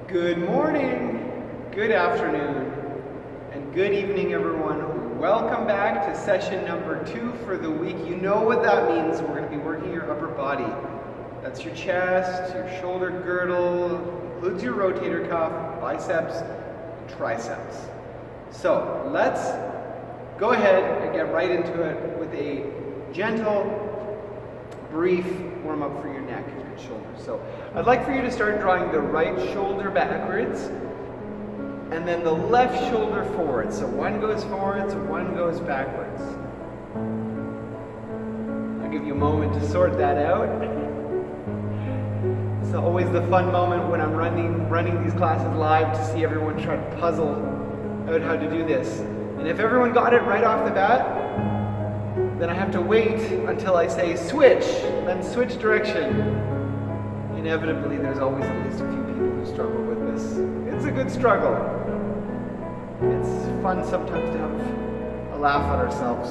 Good morning, good afternoon, and good evening, everyone. Welcome back to session number 2 for the week. You know what that means. We're going to be working your upper body. That's your chest, your shoulder girdle, includes your rotator cuff, biceps, triceps. So let's go ahead and get right into it with a gentle, brief warm-up for your neck and shoulders. So I'd like for you to start drawing the right shoulder backwards and then the left shoulder forward. So one goes forwards, one goes backwards. I'll give you a moment to sort that out. It's always the fun moment when I'm running these classes live to see everyone try to puzzle out how to do this. And if everyone got it right off the bat, then I have to wait until I say switch, then switch direction. Inevitably, there's always at least a few people who struggle with this. It's a good struggle. It's fun sometimes to have a laugh at ourselves.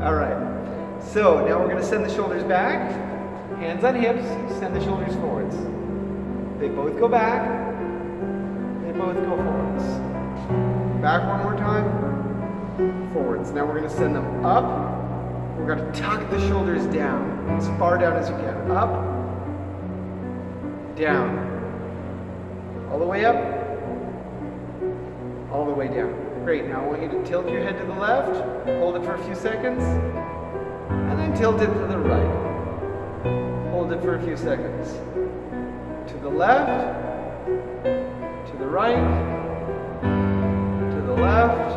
All right, so now we're going to send the shoulders back, hands on hips, send the shoulders forwards. They both go back, they both go forwards. Back one more time, forwards. Now we're going to send them up. We're going to tuck the shoulders down, as far down as you can. Up, down. All the way up, all the way down. Great, now I want you to tilt your head to the left, hold it for a few seconds, and then tilt it to the right. Hold it for a few seconds. To the left, to the right, to the left,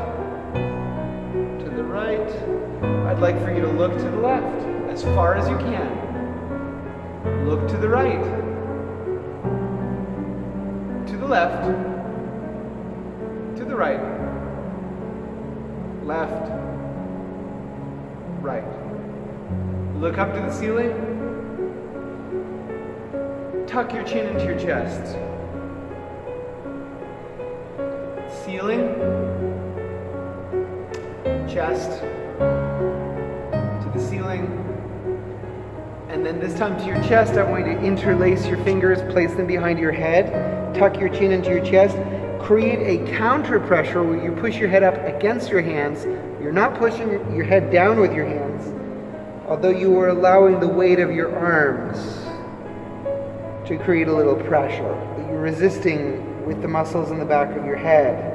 to the right. I'd like for you to look to the left as far as you can. Look to the right, to the left, to the right, left, right. Look up to the ceiling. Tuck your chin into your chest. Ceiling, chest, to the ceiling, and then this time to your chest. I want you to interlace your fingers, place them behind your head, tuck your chin into your chest, create a counter pressure where you push your head up against your hands. You're not pushing your head down with your hands, although you are allowing the weight of your arms to create a little pressure, but you're resisting with the muscles in the back of your head.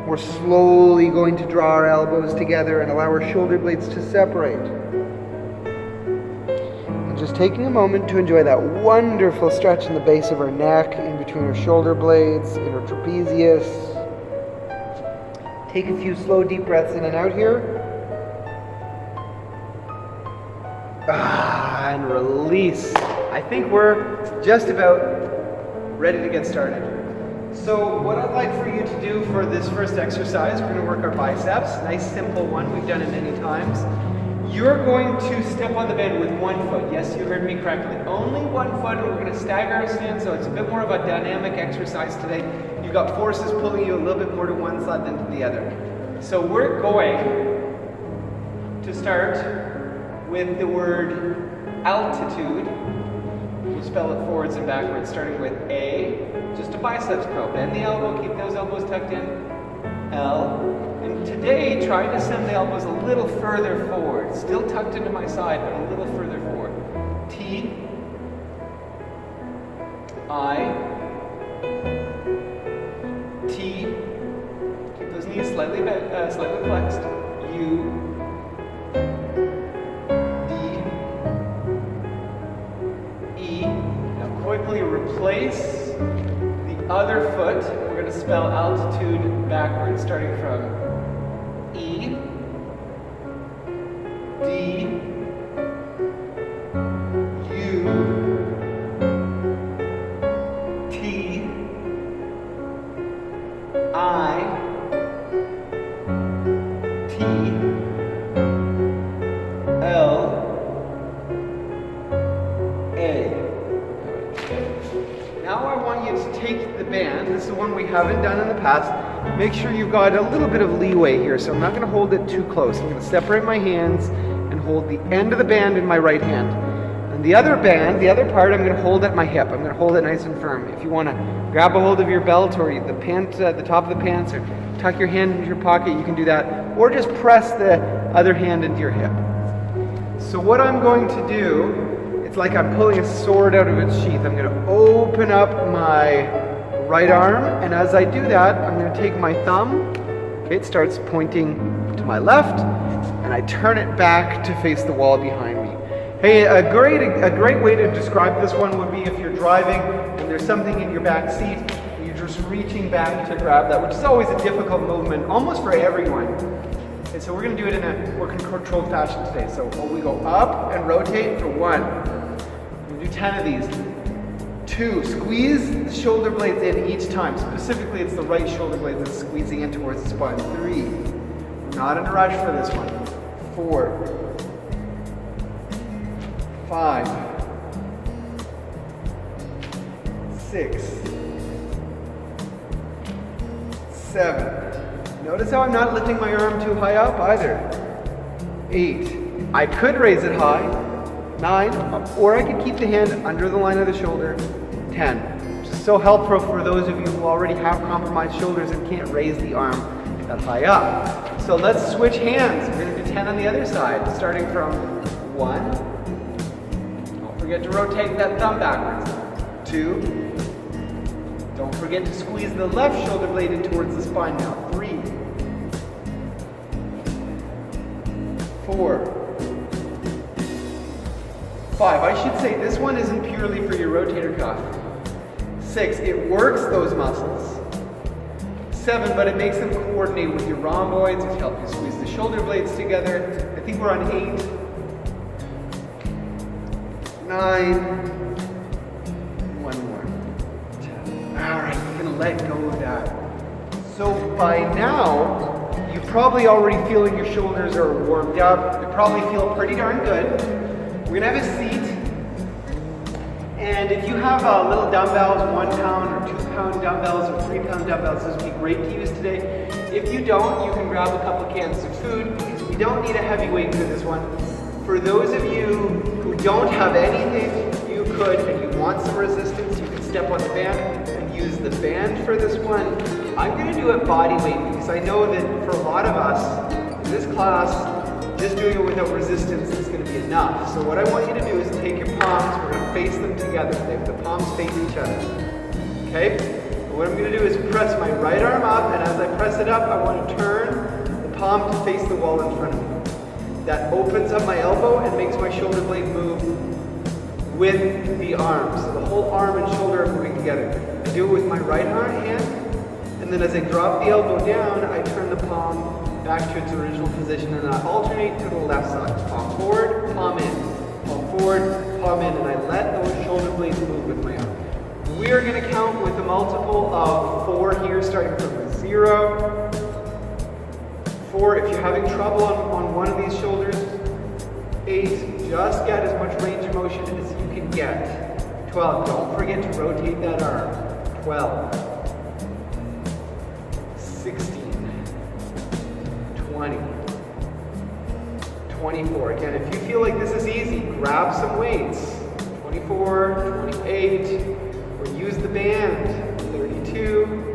We're slowly going to draw our elbows together and allow our shoulder blades to separate. And just taking a moment to enjoy that wonderful stretch in the base of our neck, in between our shoulder blades, in our trapezius. Take a few slow, deep breaths in and out here. And release. I think we're just about ready to get started. So what I'd like for you to do for this first exercise, we're going to work our biceps. Nice simple one, we've done it many times. You're going to step on the bed with one foot. Yes, you heard me correctly. Only one foot, and we're going to stagger our stance, so it's a bit more of a dynamic exercise today. You've got forces pulling you a little bit more to one side than to the other. So we're going to start with the word altitude. We'll spell it forwards and backwards, starting with A, just a biceps curl. Bend the elbow, keep those elbows tucked in. L, and today try to send the elbows a little further forward. Still tucked into my side, but a little further forward. T, I, T, keep those knees slightly flexed. U, quickly replace the other foot. We're going to spell altitude backwards, starting from E, D, U, T, I, T, L, A. Now I want you to take the band. This is the one we haven't done in the past. Make sure you've got a little bit of leeway here, so I'm not going to hold it too close. I'm going to separate my hands and hold the end of the band in my right hand. And And the other band, the other part, I'm going to hold at my hip. I'm going to hold it nice and firm. If you want to grab a hold of your belt or the pant, the top of the pants, or tuck your hand into your pocket, you can do that. Or just press the other hand into your hip. So what I'm going to do, it's like I'm pulling a sword out of its sheath. I'm going to open up my right arm, and as I do that, I'm going to take my thumb. Okay, it starts pointing to my left, and I turn it back to face the wall behind me. Hey, a great way to describe this one would be if you're driving and there's something in your back seat, and you're just reaching back to grab that, which is always a difficult movement, almost for everyone. And so we're going to do it in a more controlled fashion today. So we go up and rotate for 1. We'll do 10 of these. 2, squeeze the shoulder blades in each time. Specifically, it's the right shoulder blade that's squeezing in towards the spine. 3, we're not in a rush for this one. 4, 5, 6, 7. Notice how I'm not lifting my arm too high up either. 8. I could raise it high. 9. Or I could keep the hand under the line of the shoulder. 10. Which is so helpful for those of you who already have compromised shoulders and can't raise the arm that high up. So let's switch hands. We're going to do 10 on the other side, starting from 1. Don't forget to rotate that thumb backwards. 2. Don't forget to squeeze the left shoulder blade in towards the spine now. 3. 4. 5. I should say this one isn't purely for your rotator cuff. 6. It works those muscles. 7. But it makes them coordinate with your rhomboids, which help you squeeze the shoulder blades together. I think we're on 8. 9. One more. 10. Alright, I'm going to let go of that. So by now, you probably already feel like your shoulders are warmed up. They probably feel pretty darn good. We're going to have a seat. And if you have little dumbbells, 1 pound or 2 pound dumbbells or 3 pound dumbbells, this would be great to use today. If you don't, you can grab a couple cans of food, because we don't need a heavy weight for this one. For those of you who don't have anything, you could, and you want some resistance, you can step on the band and use the band for this one. I'm going to do it body weight, because I know that for a lot of us in this class, just doing it without resistance is going to be enough. So what I want you to do is take your palms, we're going to face them together. The palms face each other. Okay? But what I'm going to do is press my right arm up, and as I press it up, I want to turn the palm to face the wall in front of me. That opens up my elbow and makes my shoulder blade move with the arm. So the whole arm and shoulder are moving together. I do it with my right hand, and then as I drop the elbow down, I turn the palm back to its original position, and I alternate to the left side. Palm forward, palm in. Palm forward, palm in, and I let those shoulder blades move with my arm. We are going to count with a multiple of 4 here, starting from 0. 4, if you're having trouble on one of these shoulders. 8, just get as much range of motion as you can get. 12, don't forget to rotate that arm. 12. 16. 20. 24. Again, if you feel like this is easy, grab some weights. 24, 28, or use the band. 32,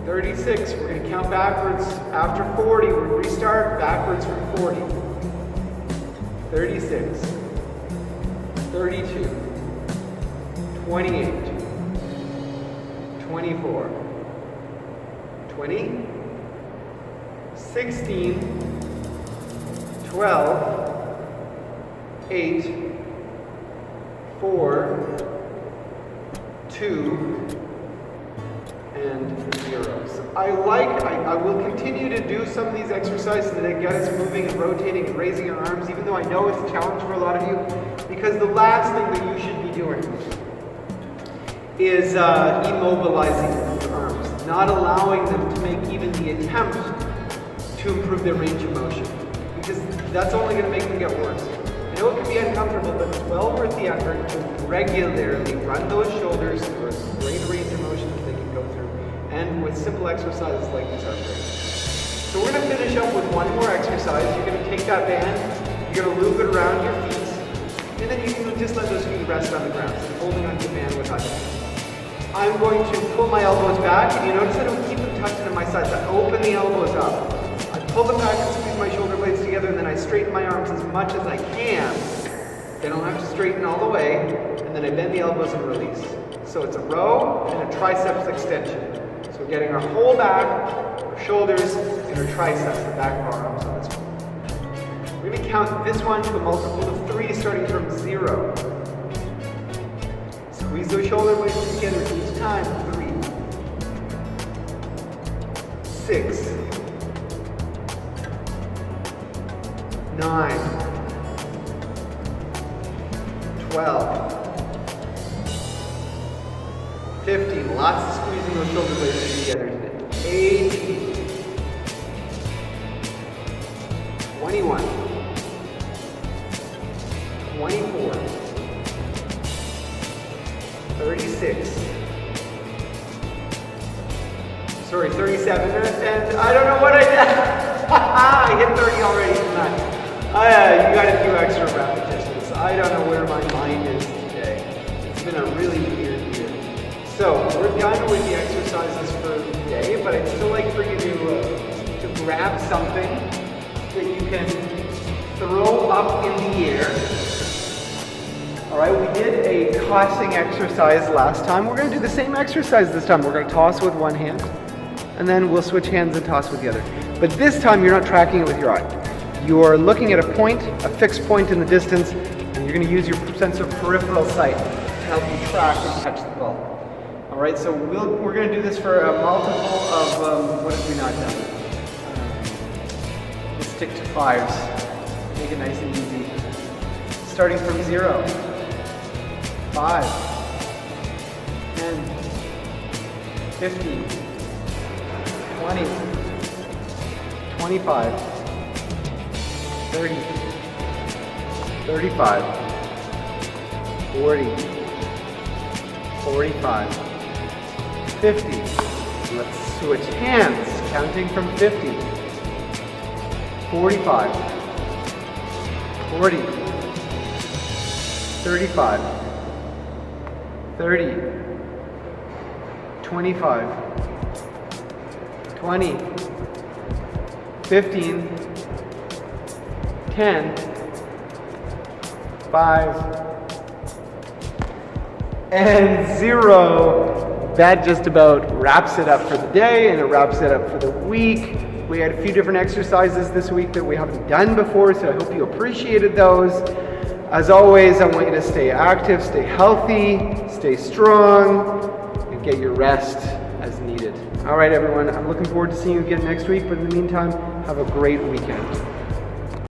36. We're going to count backwards. After 40, we're going to restart backwards from 40. 36, 32, 28, 24, 20, 16, 12, 8, 4, 2, and 0. So I will continue to do some of these exercises that get us moving and rotating and raising our arms, even though I know it's a challenge for a lot of you, because the last thing that you should be doing is immobilizing your arms, not allowing them to make even the attempt to improve their range of motion, because that's only going to make them get worse. I know it can be uncomfortable, but it's well worth the effort to regularly run those shoulders through as great a range of motion as they can go through, and with simple exercises like these are great. So we're going to finish up with one more exercise. You're going to take that band, you're going to loop it around your feet, and then you can just let those feet rest on the ground. So I'm holding onto the band with my back. I'm going to pull my elbows back, and you notice I don't keep them tucked into my sides. I open the elbows up. I pull them back and squeeze my shoulder blades together, and then I straighten my arms as much as I can. They don't have to straighten all the way, and then I bend the elbows and release. So it's a row and a triceps extension. So we're getting our whole back, our shoulders, and our triceps, the back of our arms on this one. We're going to count this one to a multiple of 3, starting from 0. Squeeze those shoulder blades together each time. 3, 6, 9, 12, 15. Lots of squeezing those shoulder blades together today. 18, 21, 24, 36, sorry, 37, and I don't know what I did. I hit 30 already tonight. You got a few extra repetitions. I don't know where my mind is today. It's been a really weird year. So we're done with the exercises for today, but I'd still like for you to grab something that you can throw up in the air. All right, we did a tossing exercise last time. We're going to do the same exercise this time. We're going to toss with one hand, and then we'll switch hands and toss with the other. But this time you're not tracking it with your eye. You're looking at a point, a fixed point in the distance, and you're going to use your sense of peripheral sight to help you track and catch the ball. All right, so we're going to do this for a multiple of, what have we not done? We'll stick to 5s. Make it nice and easy. Starting from 0. 5, 10, 15, 20, 25, 30, 35, 40, 45, 50. Let's switch hands, counting from 50, 45, 40, 35, 30, 25, 20, 15, 10, 5, and 0. That just about wraps it up for the day, and it wraps it up for the week. We had a few different exercises this week that we haven't done before, so I hope you appreciated those. As always, I want you to stay active, stay healthy, stay strong, and get your rest as needed. All right, everyone, I'm looking forward to seeing you again next week, but in the meantime, have a great weekend.